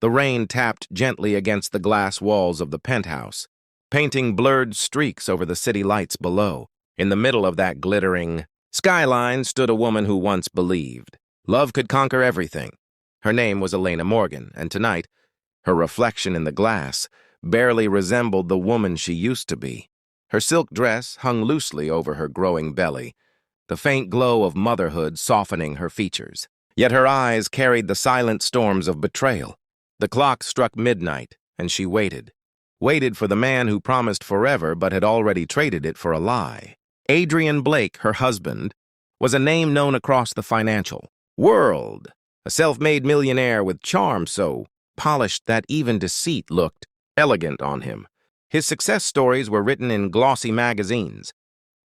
The rain tapped gently against the glass walls of the penthouse, painting blurred streaks over the city lights below. In the middle of that glittering skyline stood a woman who once believed love could conquer everything. Her name was Elena Morgan, and tonight, her reflection in the glass barely resembled the woman she used to be. Her silk dress hung loosely over her growing belly, the faint glow of motherhood softening her features. Yet her eyes carried the silent storms of betrayal. The clock struck midnight, and she waited. Waited for the man who promised forever but had already traded it for a lie. Adrian Blake, her husband, was a name known across the financial world, a self-made millionaire with charm so polished that even deceit looked elegant on him. His success stories were written in glossy magazines,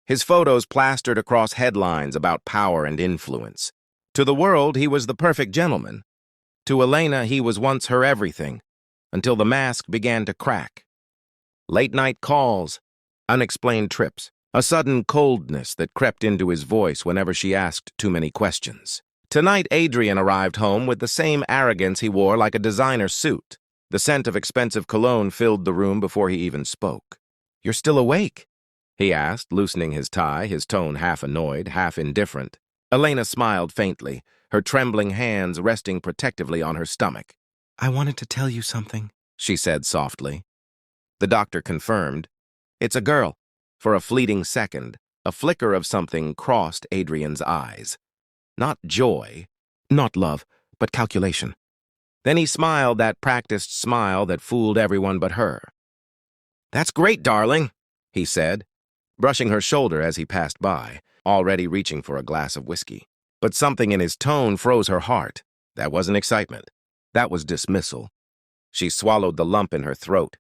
his photos plastered across headlines about power and influence. To the world, he was the perfect gentleman. To Elena, he was once her everything, until the mask began to crack. Late-night calls, unexplained trips, a sudden coldness that crept into his voice whenever she asked too many questions. Tonight, Adrian arrived home with the same arrogance he wore like a designer suit. The scent of expensive cologne filled the room before he even spoke. "You're still awake?" he asked, loosening his tie, his tone half annoyed, half indifferent. Elena smiled faintly, her trembling hands resting protectively on her stomach. "I wanted to tell you something," she said softly. The doctor confirmed. "It's a girl." For a fleeting second, a flicker of something crossed Adrian's eyes. Not joy, not love, but calculation. Then he smiled that practiced smile that fooled everyone but her. "That's great, darling," he said, brushing her shoulder as he passed by, already reaching for a glass of whiskey. But something in his tone froze her heart. That wasn't excitement. That was dismissal. She swallowed the lump in her throat,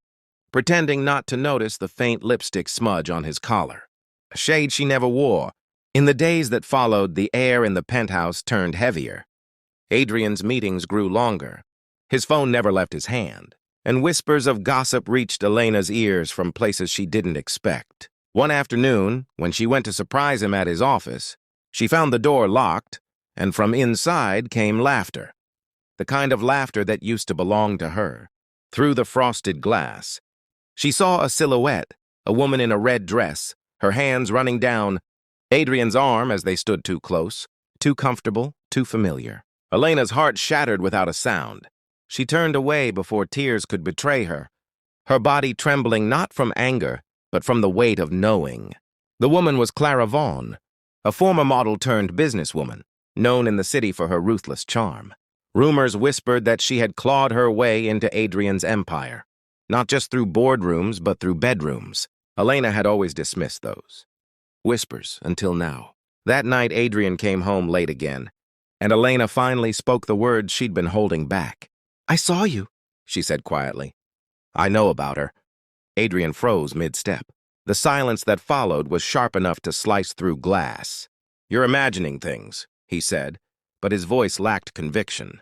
pretending not to notice the faint lipstick smudge on his collar, a shade she never wore. In the days that followed, the air in the penthouse turned heavier. Adrian's meetings grew longer. His phone never left his hand, and whispers of gossip reached Elena's ears from places she didn't expect. One afternoon, when she went to surprise him at his office, she found the door locked, and from inside came laughter. The kind of laughter that used to belong to her. Through the frosted glass, she saw a silhouette, a woman in a red dress, her hands running down Adrian's arm as they stood too close, too comfortable, too familiar. Elena's heart shattered without a sound. She turned away before tears could betray her, her body trembling not from anger, but from the weight of knowing. The woman was Clara Vaughn, a former model-turned-businesswoman, known in the city for her ruthless charm. Rumors whispered that she had clawed her way into Adrian's empire, not just through boardrooms, but through bedrooms. Elena had always dismissed those whispers until now. That night, Adrian came home late again, and Elena finally spoke the words she'd been holding back. "I saw you," she said quietly. "I know about her." Adrian froze mid-step. The silence that followed was sharp enough to slice through glass. "You're imagining things," he said, but his voice lacked conviction.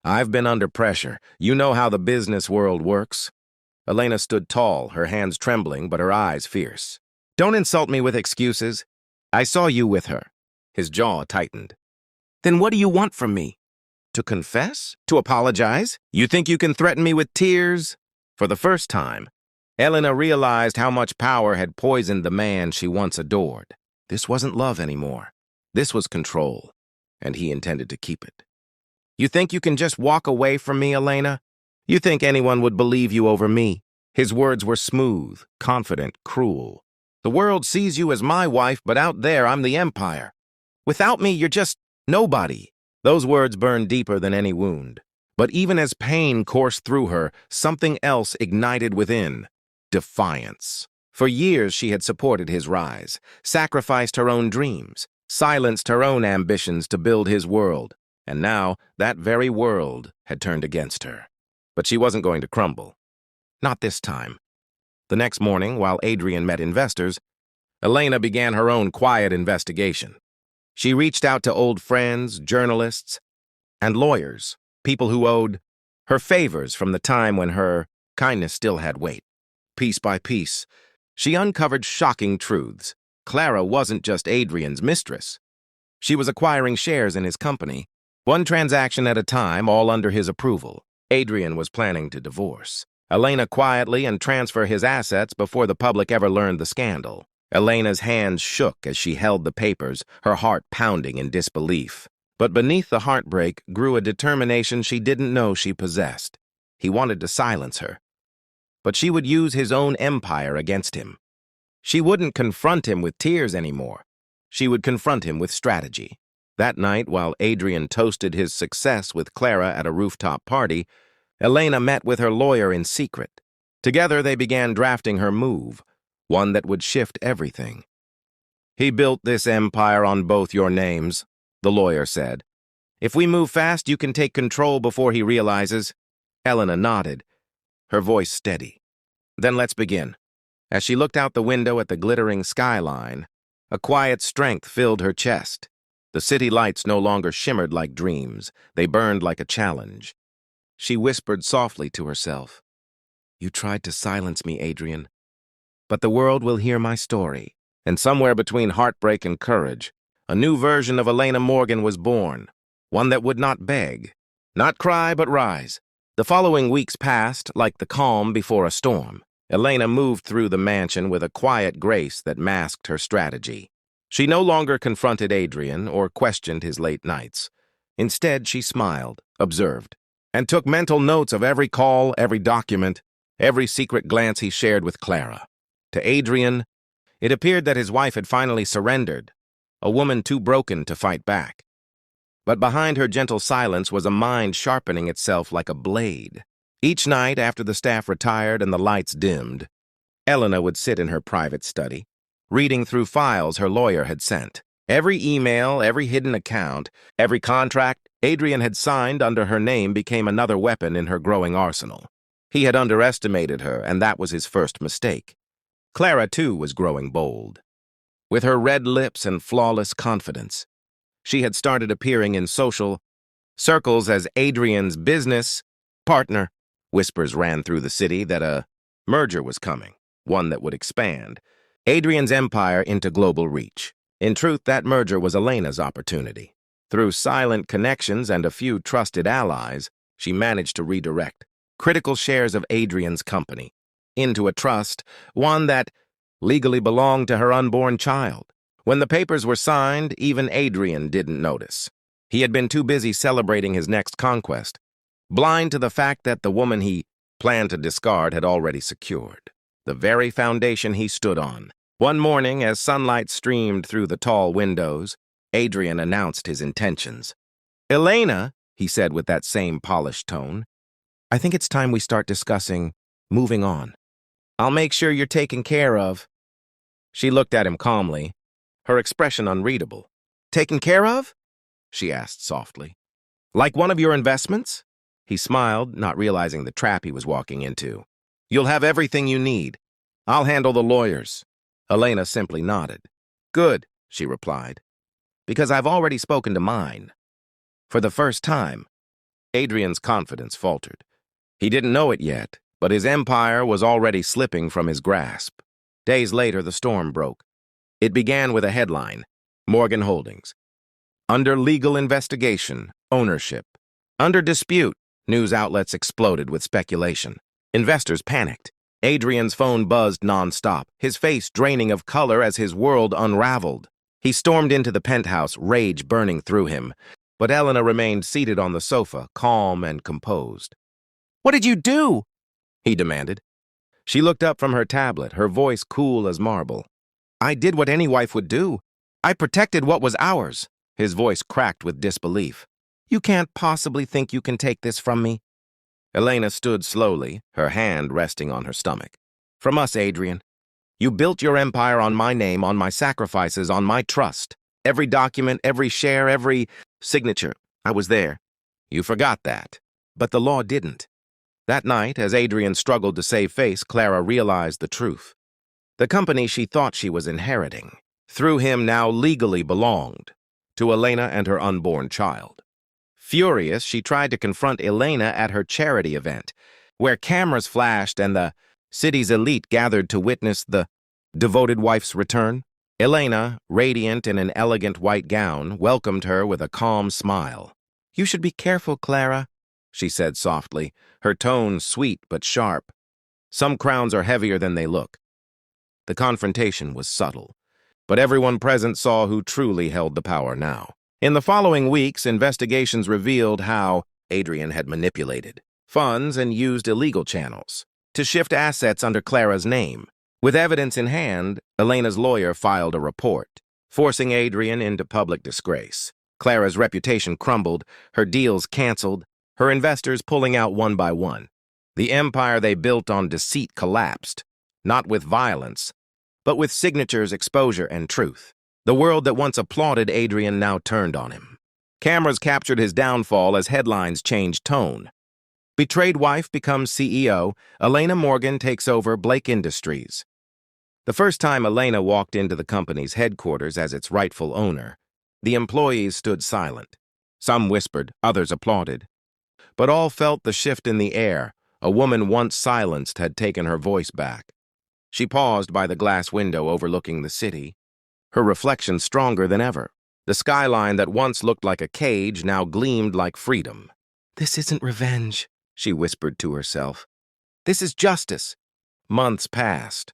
"I've been under pressure. You know how the business world works." Elena stood tall, her hands trembling, but her eyes fierce. "Don't insult me with excuses. I saw you with her." His jaw tightened. "Then what do you want from me? To confess? To apologize? You think you can threaten me with tears?" For the first time, Elena realized how much power had poisoned the man she once adored. This wasn't love anymore. This was control, and he intended to keep it. "You think you can just walk away from me, Elena? You think anyone would believe you over me?" His words were smooth, confident, cruel. "The world sees you as my wife, but out there I'm the empire. Without me, you're just nobody." Those words burned deeper than any wound. But even as pain coursed through her, something else ignited within. Defiance. For years she had supported his rise, sacrificed her own dreams, silenced her own ambitions to build his world. And now, that very world had turned against her. But she wasn't going to crumble. Not this time. The next morning, while Adrian met investors, Elena began her own quiet investigation. She reached out to old friends, journalists, and lawyers, people who owed her favors from the time when her kindness still had weight. Piece by piece, she uncovered shocking truths. Clara wasn't just Adrian's mistress. She was acquiring shares in his company, one transaction at a time, all under his approval. Adrian was planning to divorce Elena quietly and transfer his assets before the public ever learned the scandal. Elena's hands shook as she held the papers, her heart pounding in disbelief. But beneath the heartbreak grew a determination she didn't know she possessed. He wanted to silence her, but she would use his own empire against him. She wouldn't confront him with tears anymore. She would confront him with strategy. That night, while Adrian toasted his success with Clara at a rooftop party, Elena met with her lawyer in secret. Together, they began drafting her move, one that would shift everything. "He built this empire on both your names," the lawyer said. "If we move fast, you can take control before he realizes." Elena nodded, her voice steady. "Then let's begin." As she looked out the window at the glittering skyline, a quiet strength filled her chest. The city lights no longer shimmered like dreams. They burned like a challenge. She whispered softly to herself, "You tried to silence me, Adrian, but the world will hear my story." And somewhere between heartbreak and courage, a new version of Elena Morgan was born, one that would not beg, not cry, but rise. The following weeks passed like the calm before a storm. Elena moved through the mansion with a quiet grace that masked her strategy. She no longer confronted Adrian or questioned his late nights. Instead, she smiled, observed, and took mental notes of every call, every document, every secret glance he shared with Clara. To Adrian, it appeared that his wife had finally surrendered, a woman too broken to fight back. But behind her gentle silence was a mind sharpening itself like a blade. Each night after the staff retired and the lights dimmed, Elena would sit in her private study, reading through files her lawyer had sent. Every email, every hidden account, every contract Adrian had signed under her name became another weapon in her growing arsenal. He had underestimated her, and that was his first mistake. Clara, too, was growing bold. With her red lips and flawless confidence, she had started appearing in social circles as Adrian's business partner. Whispers ran through the city that a merger was coming, one that would expand Adrian's empire into global reach. In truth, that merger was Elena's opportunity. Through silent connections and a few trusted allies, she managed to redirect critical shares of Adrian's company into a trust, one that legally belonged to her unborn child. When the papers were signed, even Adrian didn't notice. He had been too busy celebrating his next conquest, blind to the fact that the woman he planned to discard had already secured the very foundation he stood on. One morning, as sunlight streamed through the tall windows, Adrian announced his intentions. "Elena," he said with that same polished tone, "I think it's time we start discussing moving on. I'll make sure you're taken care of." She looked at him calmly, her expression unreadable. "Taken care of?" she asked softly. "Like one of your investments?" He smiled, not realizing the trap he was walking into. "You'll have everything you need. I'll handle the lawyers." Elena simply nodded. "Good," she replied, "because I've already spoken to mine." For the first time, Adrian's confidence faltered. He didn't know it yet, but his empire was already slipping from his grasp. Days later, the storm broke. It began with a headline: Morgan Holdings under legal investigation, ownership under dispute. News outlets exploded with speculation. Investors panicked. Adrian's phone buzzed nonstop, his face draining of color as his world unraveled. He stormed into the penthouse, rage burning through him, but Elena remained seated on the sofa, calm and composed. "What did you do?" he demanded. She looked up from her tablet, her voice cool as marble. "I did what any wife would do. I protected what was ours." His voice cracked with disbelief. "You can't possibly think you can take this from me." Elena stood slowly, her hand resting on her stomach. "From us, Adrian. You built your empire on my name, on my sacrifices, on my trust. Every document, every share, every signature. I was there. You forgot that. But the law didn't." That night, as Adrian struggled to save face, Clara realized the truth. The company she thought she was inheriting, through him now legally belonged to Elena and her unborn child. Furious, she tried to confront Elena at her charity event, where cameras flashed and the city's elite gathered to witness the devoted wife's return. Elena, radiant in an elegant white gown, welcomed her with a calm smile. "You should be careful, Clara. she said softly, her tone sweet but sharp. "Some crowns are heavier than they look." The confrontation was subtle, but everyone present saw who truly held the power now. In the following weeks, investigations revealed how Adrian had manipulated funds and used illegal channels to shift assets under Clara's name. With evidence in hand, Elena's lawyer filed a report, forcing Adrian into public disgrace. Clara's reputation crumbled, her deals canceled, her investors pulling out one by one. The empire they built on deceit collapsed, not with violence, but with signatures, exposure, and truth. The world that once applauded Adrian now turned on him. Cameras captured his downfall as headlines changed tone. Betrayed wife becomes CEO, Elena Morgan takes over Blake Industries. The first time Elena walked into the company's headquarters as its rightful owner, the employees stood silent. Some whispered, others applauded. But all felt the shift in the air. A woman once silenced had taken her voice back. She paused by the glass window overlooking the city, her reflection stronger than ever. The skyline that once looked like a cage now gleamed like freedom. "This isn't revenge," she whispered to herself. "This is justice." Months passed.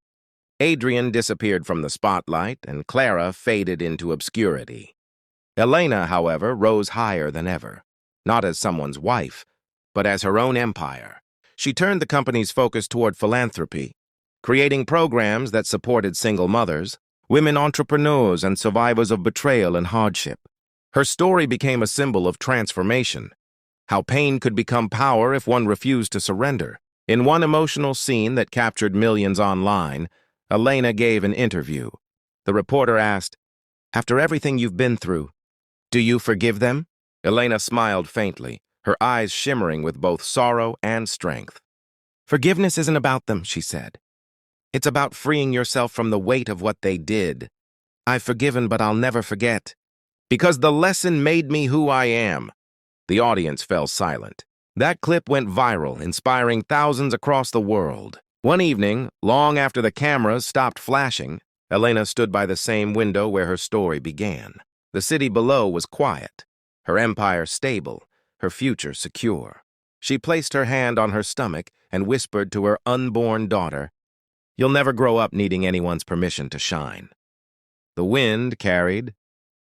Adrian disappeared from the spotlight, and Clara faded into obscurity. Elena, however, rose higher than ever, not as someone's wife, but as her own empire. She turned the company's focus toward philanthropy, creating programs that supported single mothers, women entrepreneurs, and survivors of betrayal and hardship. Her story became a symbol of transformation, how pain could become power if one refused to surrender. In one emotional scene that captured millions online, Elena gave an interview. The reporter asked, "After everything you've been through, do you forgive them?" Elena smiled faintly, her eyes shimmering with both sorrow and strength. "Forgiveness isn't about them," she said. "It's about freeing yourself from the weight of what they did. I've forgiven, but I'll never forget. Because the lesson made me who I am." The audience fell silent. That clip went viral, inspiring thousands across the world. One evening, long after the cameras stopped flashing, Elena stood by the same window where her story began. The city below was quiet, her empire stable, her future secure. She placed her hand on her stomach and whispered to her unborn daughter, "You'll never grow up needing anyone's permission to shine." The wind carried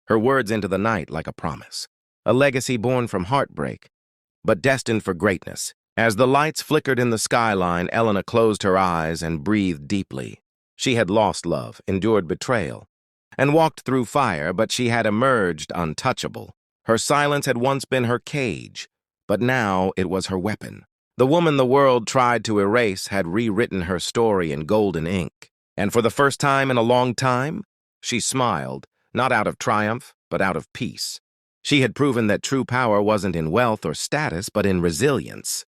her words into the night like a promise, a legacy born from heartbreak, but destined for greatness. As the lights flickered in the skyline, Elena closed her eyes and breathed deeply. She had lost love, endured betrayal, and walked through fire, but she had emerged untouchable. Her silence had once been her cage, but now it was her weapon. The woman the world tried to erase had rewritten her story in golden ink. And for the first time in a long time, she smiled, not out of triumph, but out of peace. She had proven that true power wasn't in wealth or status, but in resilience.